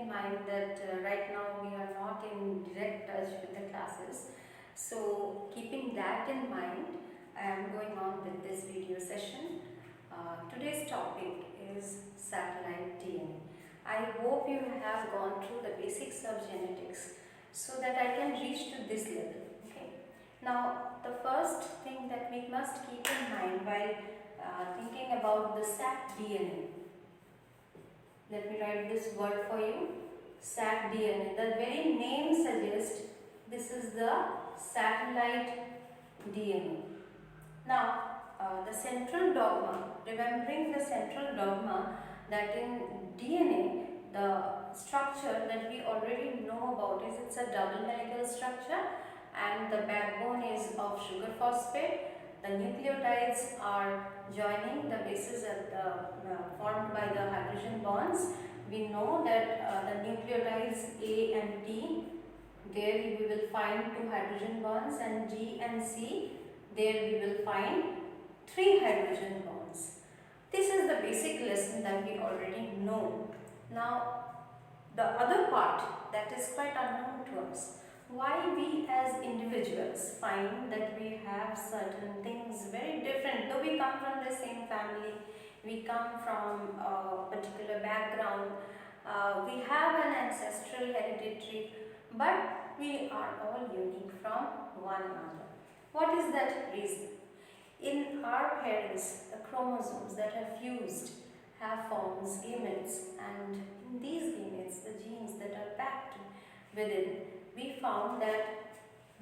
in mind that right now we are not in direct touch with the classes. So keeping that in mind, I am going on with this video session. Today's topic is satellite DNA. I hope you have gone through the basics of genetics so that I can reach to this level. Okay. Now, the first thing that we must keep in mind while thinking about the sat DNA. Let me write this word for you. Sat DNA. The very name suggests this is the satellite DNA. Now, the central dogma, remembering the central dogma that in DNA, the structure that we already know about is it's a double helical structure and the backbone is of sugar phosphate. The nucleotides are joining the bases at the, formed by the hydrogen bonds. We know that the nucleotides A and T, there we will find 2 hydrogen bonds, and G and C, there we will find 3 hydrogen bonds. This is the basic lesson that we already know. Now, the other part that is quite unknown to us, why we as individuals find that we have certain things very different. Though we come from the same family, we come from a particular background, we have an ancestral hereditary, but we are all unique from one another. What is that reason? In our parents, the chromosomes that are fused have forms gametes, and in these gametes, the genes that are packed within, we found that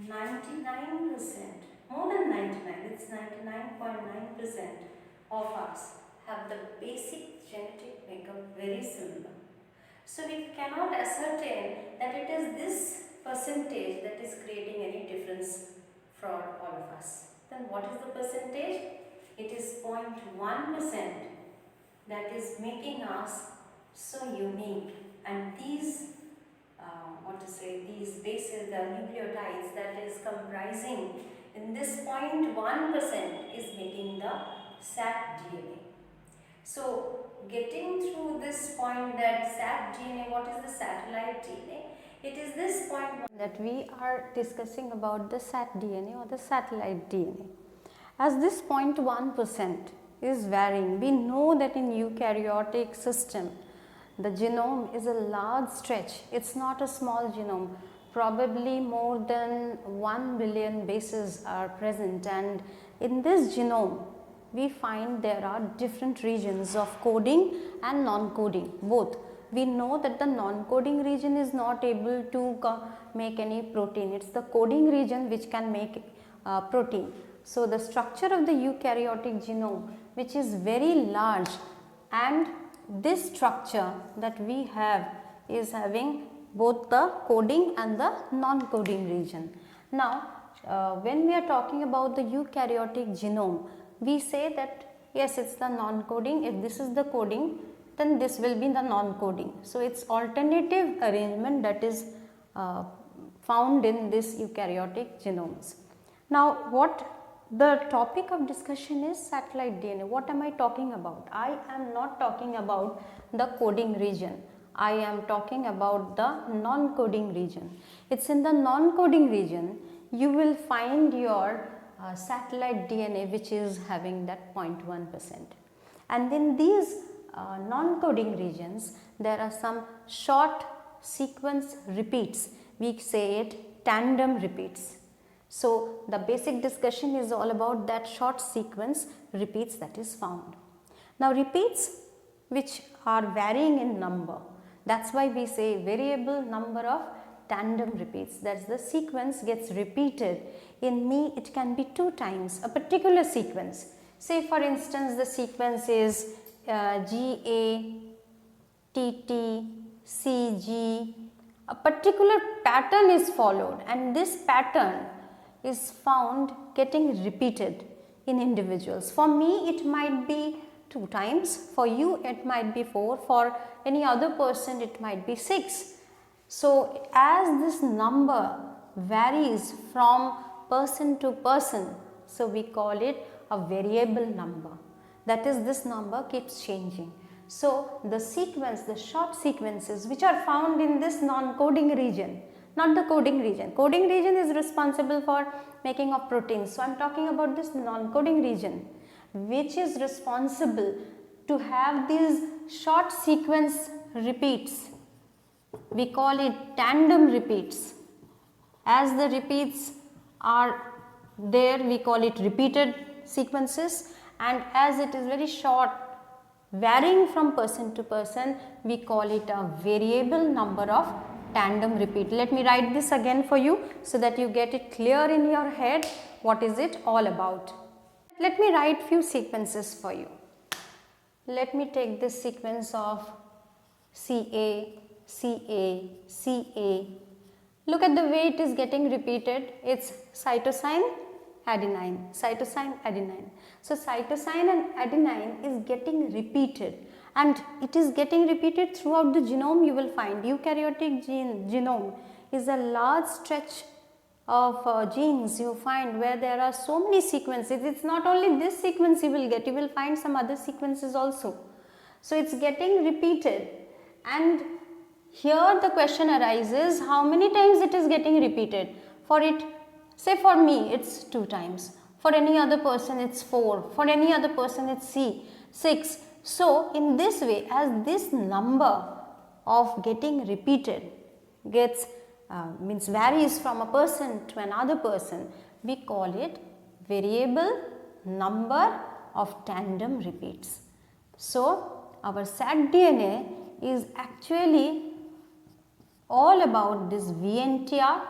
99%, more than 99, it's 99.9% of us have the basic genetic makeup very similar. So we cannot ascertain that it is this percentage that is creating any difference for all of us. Then what is the percentage? It is 0.1% that is making us so unique, and these these bases, the nucleotides that is comprising in this 0.1% is making the sat DNA. So getting through this point that sat DNA, what is the satellite DNA? It is this point that we are discussing about the sat DNA or the satellite DNA. As this 0.1% is varying, we know that in eukaryotic system, the genome is a large stretch. It's not a small genome. Probably more than 1 billion bases are present, and in this genome, we find there are different regions of coding and non-coding, both. We know that the non-coding region is not able to make any protein. It's the coding region which can make protein. So the structure of the eukaryotic genome, which is very large, and this structure that we have is having both the coding and the non-coding region. Now, when we are talking about the eukaryotic genome, we say that yes, it's the non-coding. If this is the coding, then this will be the non-coding. So it's alternative arrangement that is found in this eukaryotic genomes. Now, what the topic of discussion is satellite DNA. What am I talking about? I am not talking about the coding region. I am talking about the non-coding region. It's in the non-coding region you will find your satellite DNA, which is having that 0.1%. And in these non-coding regions, there are some short sequence repeats. We say it tandem repeats. So the basic discussion is all about that short sequence repeats that is found. Now repeats which are varying in number, that's why we say variable number of tandem repeats. That's the sequence gets repeated. In me it can be 2 times a particular sequence. Say for instance the sequence is GA, TT, CG. A particular pattern is followed, and this pattern is found getting repeated in individuals. For me it might be 2 times, for you it might be 4, for any other person it might be 6. So as this number varies from person to person, so we call it a variable number. That is, this number keeps changing. So the sequence, the short sequences which are found in this non-coding region, not the coding region. Coding region is responsible for making of proteins. So I am talking about this non-coding region which is responsible to have these short sequence repeats. We call it tandem repeats. As the repeats are there, we call it repeated sequences, and as it is very short, varying from person to person, we call it a variable number of tandem repeat. Let me write this again for you so that you get it clear in your head what is it all about. Let me write few sequences for you. Let me take this sequence of CA, CA, CA. Look at the way it is getting repeated. It's cytosine, adenine, cytosine, adenine. So cytosine and adenine is getting repeated, and it is getting repeated throughout the genome. You will find eukaryotic genome is a large stretch of genes you find where there are so many sequences. It's not only this sequence you will get, you will find some other sequences also. So it's getting repeated, and here the question arises, how many times it is getting repeated? For it, say for me it's 2 times, for any other person it's 4, for any other person it's 6. So in this way, as this number of getting repeated gets varies from a person to another person, we call it variable number of tandem repeats. So our Sat DNA is actually all about this VNTR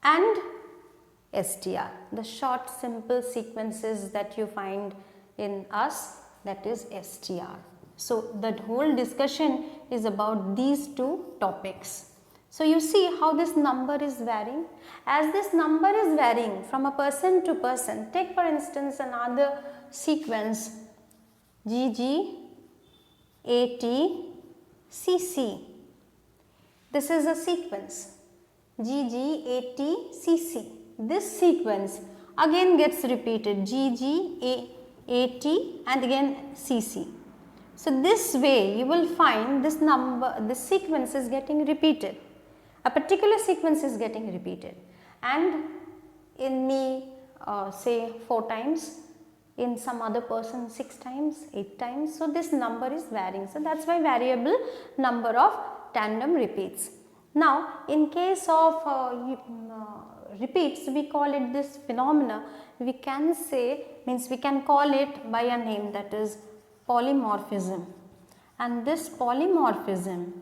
and STR, the short simple sequences that you find in us, that is STR. So that whole discussion is about these 2 topics. So you see how this number is varying. As this number is varying from a person to person, take for instance another sequence GG, AT, CC. This is a sequence GG, AT, CC. This sequence again gets repeated GG, AT and again CC. So this way you will find this number, this sequence is getting repeated. A particular sequence is getting repeated, and in me say 4 times, in some other person 6 times, 8 times. So this number is varying. So that's why variable number of tandem repeats. Now in case of repeats, we call it this phenomena, we can say, we can call it by a name, that is polymorphism, and this polymorphism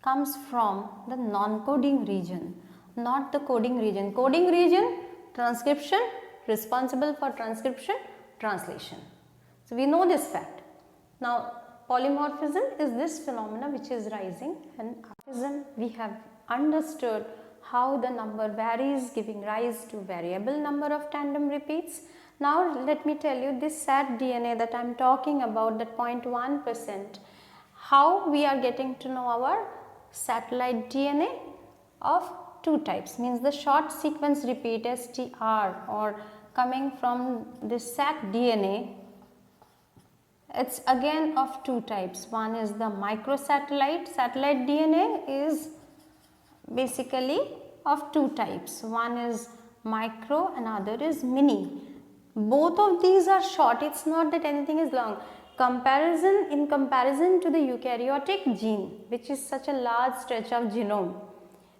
comes from the non-coding region, not the coding region. Coding region, transcription, responsible for transcription, translation. So we know this fact. Now polymorphism is this phenomena which is rising, and we have understood how the number varies, giving rise to variable number of tandem repeats. Now let me tell you this Sat DNA that I am talking about, that 0.1%, how we are getting to know our satellite DNA of 2 types, means the short sequence repeat STR or coming from this Sat DNA. It's again of 2 types. One is the microsatellite. Satellite DNA is basically of 2 types. One is micro, another is mini. Both of these are short. It's not that anything is long. In comparison to the eukaryotic gene, which is such a large stretch of genome,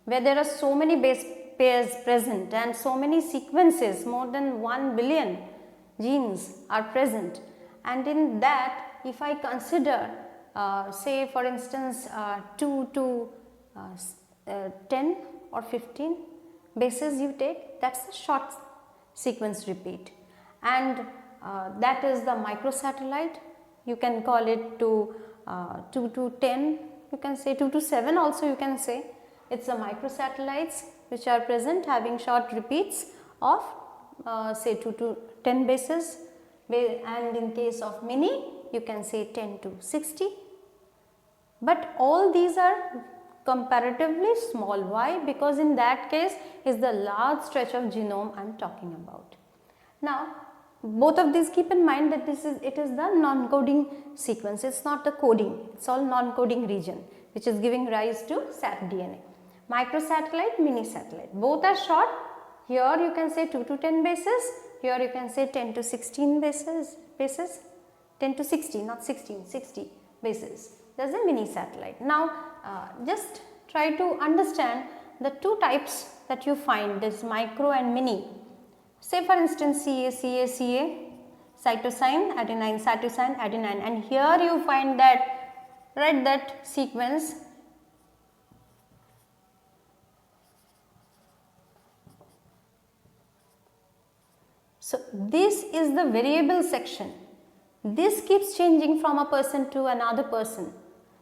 where there are so many base pairs present and so many sequences, more than 1 billion genes are present, and in that if I consider say for instance 2 to 10 or 15 bases you take, that's a short sequence repeat, and that is the microsatellite. You can call it to 2 to 10, you can say 2 to 7 also you can say. It's the microsatellites which are present having short repeats of say 2 to 10 bases, and in case of mini you can say 10 to 60. But all these are comparatively small. Why? Because in that case is the large stretch of genome I am talking about. Now both of these, keep in mind that it is the non-coding sequence, it's not the coding, it's all non-coding region which is giving rise to Sat DNA. Microsatellite, mini satellite, both are short. Here you can say 2 to 10 bases, here you can say 10 to 16 bases, 10 to 60, not 16, 60 bases. That is a mini satellite. Now just try to understand the two types that you find, this micro and mini. Say for instance CA, cytosine, adenine, cytosine, adenine, and here you find that, write that sequence. So this is the variable section. This keeps changing from a person to another person.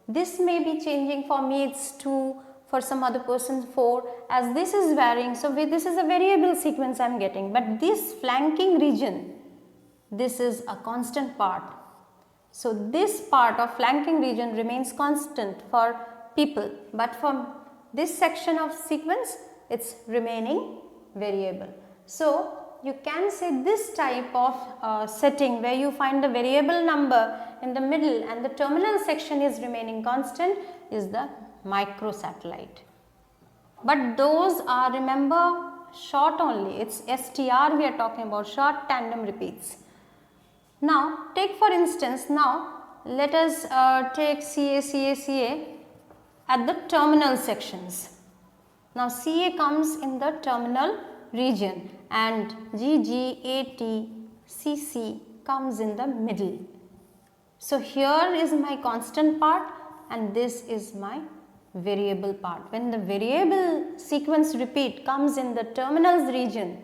This may be changing, for me it's 2, for some other person 4, as this is varying. So this is a variable sequence I am getting, but this flanking region, this is a constant part. So this part of flanking region remains constant for people, but for this section of sequence it's remaining variable. So you can say this type of setting where you find the variable number in the middle and the terminal section is remaining constant is the microsatellite. But those are, remember, short only, it's STR we are talking about, short tandem repeats. Now take for instance, now let us take CA at the terminal sections. Now CA comes in the terminal region and GG, AT, CC comes in the middle. So here is my constant part and this is my variable part. When the variable sequence repeat comes in the terminals region,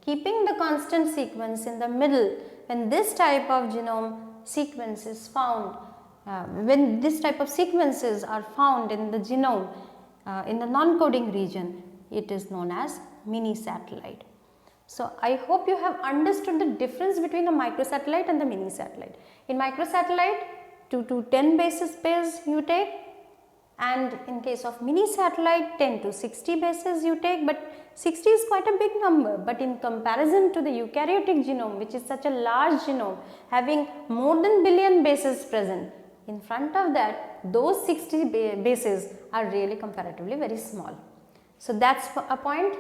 keeping the constant sequence in the middle, when this type of genome sequence is found, when this type of sequences are found in the genome in the non-coding region, it is known as mini satellite. So I hope you have understood the difference between a microsatellite and the mini satellite. In microsatellite 2 to 10 bases pairs you take, and in case of mini satellite 10 to 60 bases you take, but 60 is quite a big number, but in comparison to the eukaryotic genome, which is such a large genome having more than billion bases present, in front of that those 60 bases are really comparatively very small. So that's a point.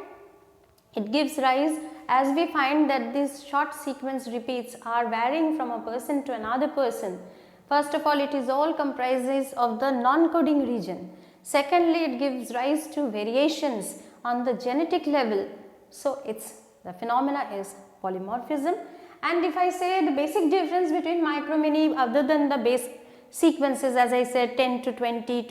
It gives rise, as we find that these short sequence repeats are varying from a person to another person. First of all, it is all comprises of the non-coding region. Secondly, it gives rise to variations on the genetic level. So the phenomena is polymorphism. And if I say the basic difference between micro, mini, other than the base sequences, as I said 10 to 20,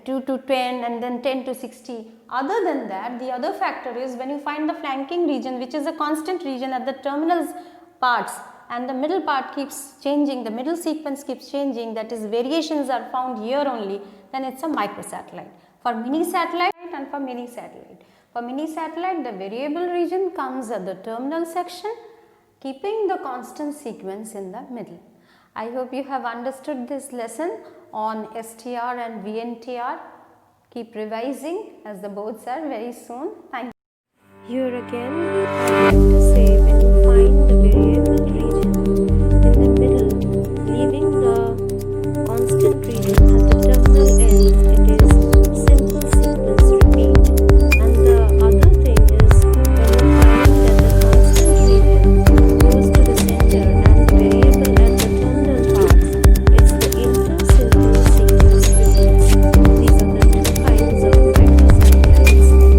2 to 10 and then 10 to 60. Other than that, the other factor is when you find the flanking region, which is a constant region at the terminals parts, and the middle part keeps changing, the middle sequence keeps changing, that is variations are found here only, then it's a microsatellite. For mini satellite and for mini satellite. For mini satellite, the variable region comes at the terminal section, keeping the constant sequence in the middle. I hope you have understood this lesson on STR and VNTR. Keep revising as the boards are very soon. Thank you. Here again, I would like to say, when you find the variable region in the middle, leaving the constant region at the